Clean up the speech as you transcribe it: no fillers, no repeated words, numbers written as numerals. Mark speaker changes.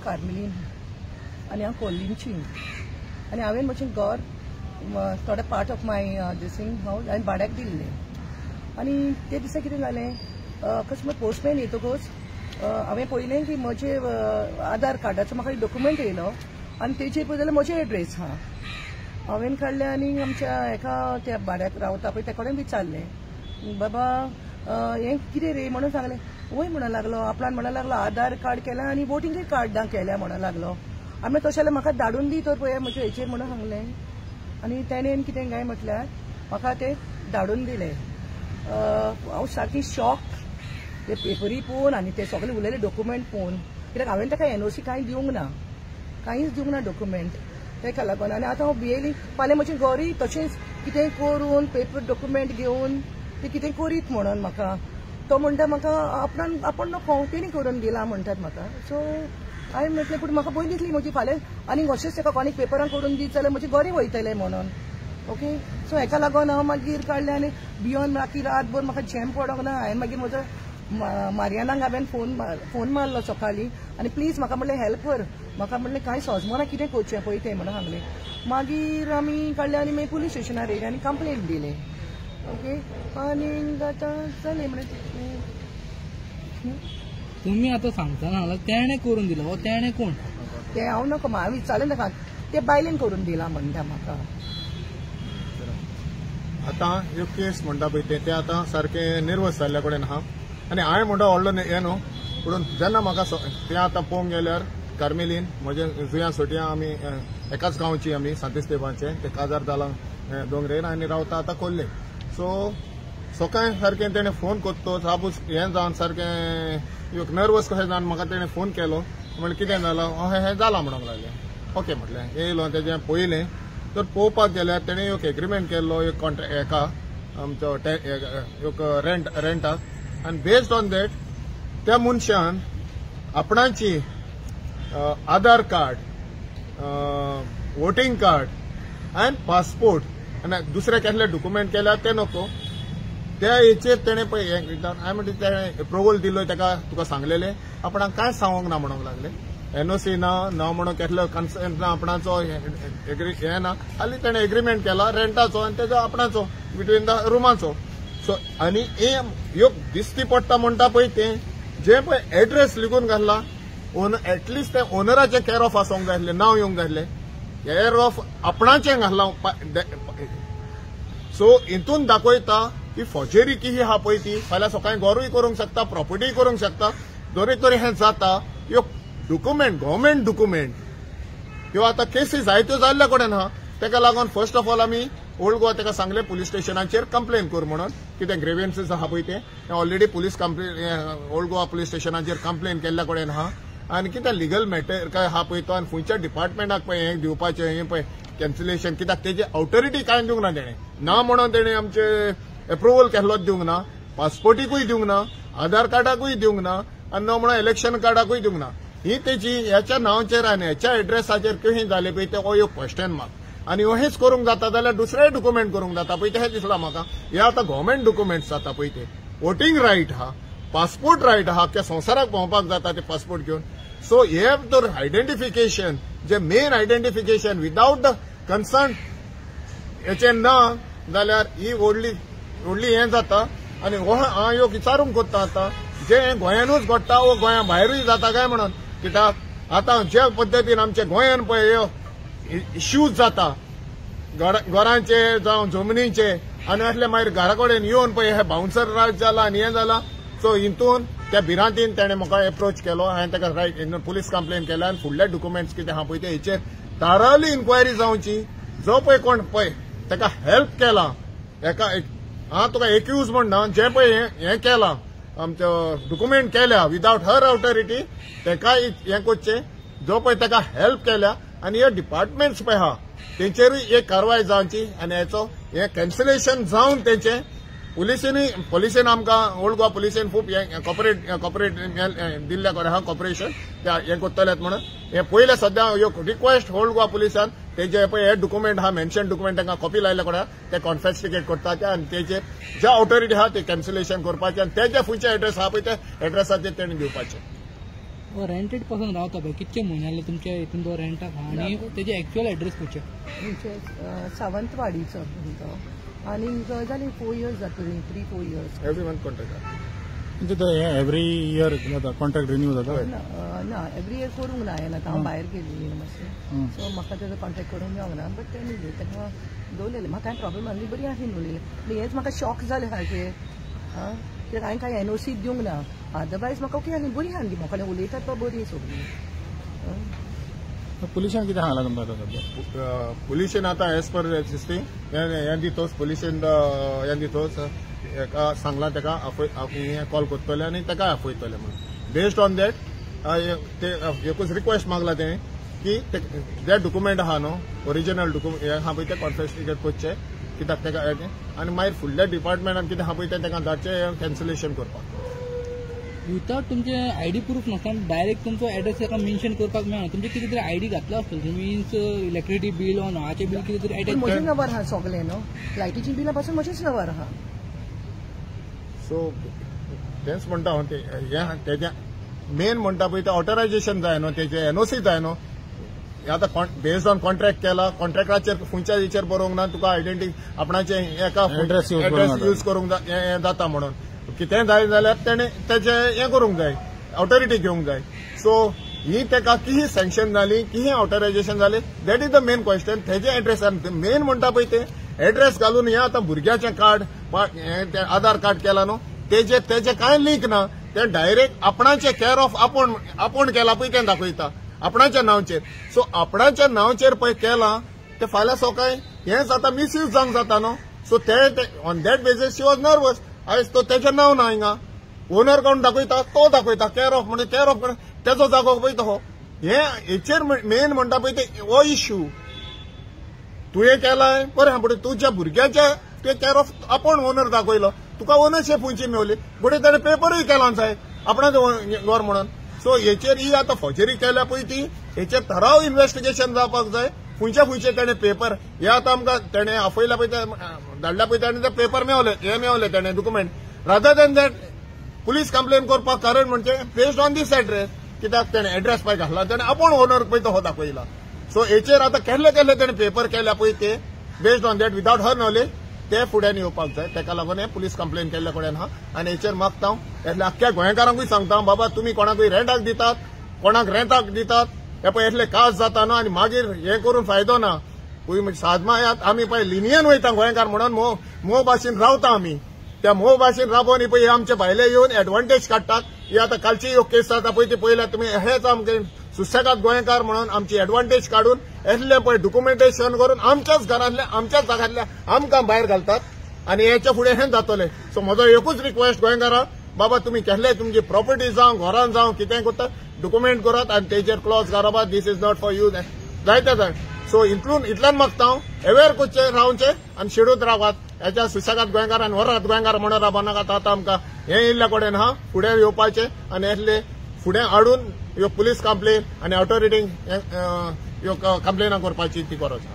Speaker 1: कार्मेलीन आनी हांव कोल्लींची आनी हांवें म्हजें घर थोडे पार्ट ऑफ माय दिसींग हांव हांवें भाड्याक दिल्लें आनी ते दिसा कितें जालें अकस्मात पोस्टमॅन येतकच हांवें पळयलें की म्हजें आधार कार्डाचो म्हाका एक डॉक्युमेंट येयलो आनी तेचेर पळय जाल्यार म्हजें एड्रेस आहा हांवें काडलें आनी आमच्या एका त्या भाड्याक रावता पळय ते कडेन विचारलें बाबा हें कितें रे म्हणून सांगलें वय म्हणून लागलो आपणान म्हणून लागलो आधार कार्ड केलें आनी वोटींग कार्ड केल्या म्हणून लागलो आमी तशें जाल्यार म्हाका धाडून दी तर पळय म्हज्या हेचेर म्हणून सांगलें आनी तेणेन कितें काय म्हटल्यार म्हाका ते धाडून दिलें हांव सारकी शॉक ते पेपरी पळोवन आनी ते सगळे उरलेले डॉक्युमेंट पळोवन कित्याक हांवें ताका एनओसी कांय दिवंक ना कांयच दिवंक ना डॉक्युमेंट तेका लागून आनी आतां हांव भियेली फाल्यां म्हजें घरूय तशेंच कितेंय करून पेपर डॉक्युमेंट घेवन ते कितें करीत म्हणून म्हाका तो म्हणटा म्हाका आपण नको तेणी करून दिला म्हणटात म्हाका सो हांवें म्हटलें पूण म्हाका भंय दिसली म्हजी फाल्यां आनी अशेंच ताका कोणी पेपरां करून दीत जाल्यार म्हजें घरूय वयतलें म्हणून ओके सो हेका लागून हांव मागीर काडलें आनी भियोन बाकी रातभर म्हाका झेम पडोंक ना हांवें मागीर म्हजो मारियानाक हांवें फोन मारलो सकाळीं आनी प्लीज म्हाका म्हणलें हेल्प कर म्हाका म्हणलें कांय सजमना कितें करचें पळय तें म्हणून सांगलें मागीर आमी काडलें आनी मागीर पुलीस स्टेशनार येयलें आनी कंप्लेंट दिलें ओके आनी आतां जालें म्हणलें
Speaker 2: तुम्ही आता सांगता ना तेणे करून दिलो तेणे कोण
Speaker 1: ते हांव नको हांवें विचारलें ताका ते बायलेन करून दिला म्हणटा म्हाका
Speaker 3: आतां ह्यो केस म्हणटा पळय ते आतां सारके निर्वस जाल्ल्या कडेन आहा आनी हांवें म्हणटा व्हडलो हें न्हू पूण जेन्ना म्हाका तें आतां पळोवंक गेल्यार कार्मेलीन म्हजे जुंया सोटया आमी एकाच गांवची आमी सांतिस्तेबाचे ते काजार दाला दोंगरेर आनी रावता आतां कोल्ले सो सकाळीं सारकें तेणें फोन करतो आपूस हें जावन सारकें नर्वस कशें जावन म्हाका तेणें फोन केलो म्हणजे कितें जालां हें जालां म्हणूंक लागलें ओके म्हटलें येयलो तेजें पळयलें तर पळोवपाक गेल्यार तेणें एक एग्रीमेंट केल्लो एक कॉन्ट्रॅक्ट हेका आमचो एक रेंटाक आनी बेस्ड ऑन दॅट त्या मनशान आपणाची आधार कार्ड वोटींग कार्ड आनी पासपोर्ट आनी दुसरे कसले डॉक्युमेंट केल्यार ते नको त्या हेचेर तेणें पळय हांवें म्हणटा तेणें अप्रुवल दिलो ताका तुका सांगलेलें आपणाक कांय सांगूंक ना म्हणूंक लागलें एनओसी ना म्हणून कसलो कन्सेंट ना आपणाचो हें ना खाली तेणें एग्रीमेंट केला रेंटाचो आनी तेजो आपणाचो बिटवीन द रुमाचो सो आनी ह्यो दिश्टी पडटा म्हणटा पळय तें जे पळय एड्रेस लिखून घातला एटलिस्ट ते ओनराचें केअर ऑफ आसूंक जाय आसलें नांव येवंक जाय आसलें केअर ऑफ आपणाचें घातलां सो हितून दाखयता की फॉर्जरी की आहा पळय ती फाल्यां सकाळीं घरूय करूंक शकता प्रॉपर्टीय करूंक शकता तरी तरी हें जाता ह्यो डॉक्युमेंट गव्हर्मेंट डॉक्युमेंट ह्यो आतां केसी जायत्यो जाल्ल्या कडेन आहा तेका लागून फर्स्ट ऑफ ऑल आमी ओल्ड गोवा तेका सांगलें पुलीस स्टेशनाचेर कंप्लेन कर म्हणून कितें ग्रेवियन्सीस आहा पळय तें already police old Goa police स्टेशनाचेर कंप्लेन केल्ल्या कडेन आहा आनी कितें लिगल मॅटर काय आहा पळय तो आनी खंयच्या डिपार्टमेंटाक पळय हें दिवपाचें हें पळय कॅन्सलेशन कित्याक तेजी ऑथॉरिटी कांय दिवंक ना तेणें ना म्हणून तेणें आमचे अप्रुवल केल्लोच दिवंक ना पासपोर्टीकूय दिवंक ना आधार कार्डाकूय दिवंक ना आनी न म्हणून इलेक्शन कार्डाकूय दिवंक ना ही तेजी ह्याच्या नांवाचेर आनी ह्याच्या एड्रेसाचेर कशें जालें पळय ते हो एक क्वेश्चन मार्क आनी अशेंच करूंक जाता जाल्यार दुसरेय डॉक्युमेंट करूंक जाता पळय तें दिसलां म्हाका हे आतां गव्हर्मेंट डॉक्युमेंट्स जाता पळय ते वोटींग रायट आहा पासपोर्ट रायट आहा त्या संवसाराक भोंवपाक जाता ते पासपोर्ट घेवन सो हे तर आयडेंटिफिकेशन जे main identification without the concern हेचें ना जाल्यार ही व्हडली हें जाता आनी हांव ह्यो विचारूंक कोत्ता आतां जे गोंयानूच घडटा वो गोंया भायरूय जाता काय म्हणून कित्याक आतां जे पद्दतीन आमच्या गोंयान पळय इश्यूज जाता घरांचे जावं जमनीचे आनी असले मागीर घरा कडेन येवन पळय हे बाउन्सर राज जाला आनी हें जाला सो हितून त्या भिरांतीन तेणें म्हाका एप्रोच केलो हांवें ताका रायट पुलीस कंप्लेन केल्या आनी फुडले डॉक्युमेंट्स कितें आहा पळय ते हेचेर थारावली इन्क्वायरी जावची जो पळय कोण पळय ताका हेल्प केला हेका हांव तुका एक्यूज म्हणना जे पळय हें केलां आमचो डॉक्युमेंट केल्या विदाउट हर ऑथॉरिटी तेकाय हें करचें जो पळय ताका हेल्प केल्या आनी हे डिपार्टमेंट्स पळय आहा तेंचेरूय एक कारवाय जावची आनी हेचो हें कॅन्सलेशन जावन तेंचें पुलिसेन आमकां ओल्ड गोवा पुलिसेन खूब कॉपरेट दिल्ल्या कडेन आहा कॉपरेशन हें करतलेत म्हणून हें पयलें सद्या रिक्वेस्ट ओल्ड गोवा पुलिसान तेजे पळय हे डॉक्युमेंट आहा मेन्शन डॉक्युमेंट तांकां कॉपी लायल्या कडेन ते कॉन्फॅस्टिकेट करतात आनी तेजेर ज्या ऑथॉरिटी आहा ते कॅन्सलेशन करपाचें आनी तेजे फुयचे एड्रेस आहा पळय ते एड्रेसाचेर तेणें दिवपाचें
Speaker 2: रेंटेड पासून रावता पळय कितके म्हयने तुमच्या हितून तो रेंटाक आहा आनी तेजे एक्चुअल एड्रेस खंयचे?
Speaker 1: सावंतवाडीचो तो आनी जाली 4 years जातली 3-4 years.
Speaker 3: एवरी मंथ कॉन्ट्रॅक्ट
Speaker 4: म्हणजे ते एवरी इयर कॉन्ट्रॅक्ट रिन्यू जाता?
Speaker 1: ना एवरी इयर करूंक ना हांवें आतां हांव भायर गेल्ली मातशें सो म्हाका तेजो कॉन्ट्रॅक्ट करूंक मेळोंक ना बट ते न्ही तेका दवरलेले म्हाका कांय प्रॉब्लम आसली बरी आसली न्हू हेंच म्हाका शॉक जालें सारकें कित्याक हांवें कांय एनओसी दिवंक ना अदरवायज म्हाका ओके आसली बरी आसली म्हाका उलयतात तो बरी सगळी.
Speaker 4: पुलिसांन कितें सांगलां तुमकां आतां सध्या?
Speaker 3: पोल्युशन आतां एज पर एक्झिस्टिंग हें दितोच पोल्युशन हें दितोच एका सांगलां तेका हें कॉल करतले आनी तेका आपयतले म्हणून बेस्ड ऑन दॅट ते एकूच रिक्वेस्ट मागला तें की जे डॉक्युमेंट आहा न्हू ओरिजिनल डॉक्युमेंट हें आहा पळय ते कॉन्फिस्केट करचे कित्याक तेका आनी मागीर फुडल्या डिपार्टमेंटान कितें आहा पळय तें तेका धाडचें कॅन्सलेशन करपाक.
Speaker 2: विथआउट तुमचे आयडी प्रूफ नासतना डायरेक्ट तुमचो एड्रेस ताका मेन्शन करपाक मेळना तुमचे कितें तरी आयडी घातलो आसतलो मिन्स इलेक्ट्रिसिटी बील वा नळाचें बील कितें तरी
Speaker 1: म्हजें नंबर आहा सगळें न्हू लायटीची बिलां पासून म्हजेंच नंबर आहा.
Speaker 3: सो तेंच म्हणटा हांव हें तेजें मेन म्हणटा पळय तें ऑथरायजेशन जाय न्हू तेजें एनओसी जाय न्हू आतां बेस्ड ऑन कॉन्ट्रॅक्ट केला कॉन्ट्रॅक्टाचेर खंयच्या हेचेर बरोवंक ना तुका आयडेंटिटी आपणाचें एका
Speaker 4: एड्रेस
Speaker 3: यूज करूंक हें जाता म्हणून कितेंय जाय जाल्यार तेणें तेचें हें करूंक जाय ऑथॉरिटी घेवंक जाय. सो ही तेका कितें सँक्शन जाली कितें ऑथरायजेशन जालें that is the main question. तेजे एड्रेसान मेन म्हणटा पळय तें एड्रेस घालून हें आतां भुरग्याचें कार्ड तें आधार कार्ड केला न्हू तेजे कांय लिंक ना तें डायरेक्ट आपणाचें केअर ऑफ आपूण केला पळय तें दाखयता आपणाच्या नांवाचेर. सो आपणाच्या नांवाचेर पळय केलां तें फाल्यां सकाळीं हें जाता मिसयूज जावंक जाता न्हू. सो ते on that basis she was nervous आयज तो तेजें नांव ना हिंगा ओनर कोण दाखयता तो दाखयता केअर ऑफ म्हणजे केअर ऑफ तेजो जागो पळय तो हें हेचेर मेन म्हणटा पळय ते हो इश्यू तुवें केलाय बरें आहा पण तुज्या भुरग्याच्या ते केअर ऑफ आपूण ओनर दाखयलो तुका ओनरशीप खंयची मेवली बट ताणें पेपरूय केला जाय आपणाचो घर म्हणून. सो हेचेर ही आतां फॉर्जरी केल्या पळय ती हेचेर थराव इन्व्हेस्टिगेशन जावपाक जाय खंयचे ताणें पेपर हे आतां आमकां ताणें आपयल्या पळय धाडल्या पळय ताणें ते पेपर मेवले ताणें document rather than that police complain करपाक कारण म्हणजे बेस्ड ऑन दीस एड्रेस कित्याक ताणें एड्रेस पळय घातला ताणें आपूण ओनर पळय तो दाखयला. सो हेचेर आतां केल्ले ताणें पेपर केल्या पळय ते based on that without her knowledge ते फुड्यान येवपाक जाय तेका लागून हे पुलीस कंप्लेन केल्ल्या कडेन आहा आनी हेचेर मागता हांव आख्ख्या गोंयकारांकूय सांगता बाबा तुमी कोणाकूय रेंटाक दितात कोणाक रेंटाक दितात हे पळय येतले कास जाता न्हू आनी मागीर हे करून फायदो ना. सादमायात आमी पळय लिनियन वयता गोंयकार म्हणून मोव भाशेन रावता आमी त्या मोव भाशेन राबोवन पळय आमचे भायले येवन एडवांटेज काडटात. ही आतां कालची ह्यो केस जाता पळय ती पळयल्या तुमी हेच आमचे सुशेगाद गोंयकार म्हणून आमची एडवांटेज काडून येतले पळय डॉक्युमेंटेशन करून आमच्याच घरांतल्या आमच्याच जागांतल्या आमकां भायर घालतात आनी हेच्या फुडें हें जातलें. सो म्हजो एकूच रिक्वेस्ट गोंयकारां बाबा तुमी केल्ले तुमची प्रॉपर्टी जावं घरान जावं कितेंय करतात डॉक्युमेंट करात आनी तेजेर क्लॉज घालपा this is not for you जायते जाय. सो इतल्यान मागता हांव अवेअर करचे रावचे आनी शिडूत रावात हेच्या सुशेगाद गोंयकार आनी वरात गोंयकार म्हणून राबनाकात. आतां आमकां हें येयल्ल्या कडेन आहा फुडें येवपाचें आनी येतले फुडें हाडून ह्यो पुलीस कंप्लेन आनी ऑथॉरिटींक ह्यो कंप्लेनां करपाची ती गरज आहा.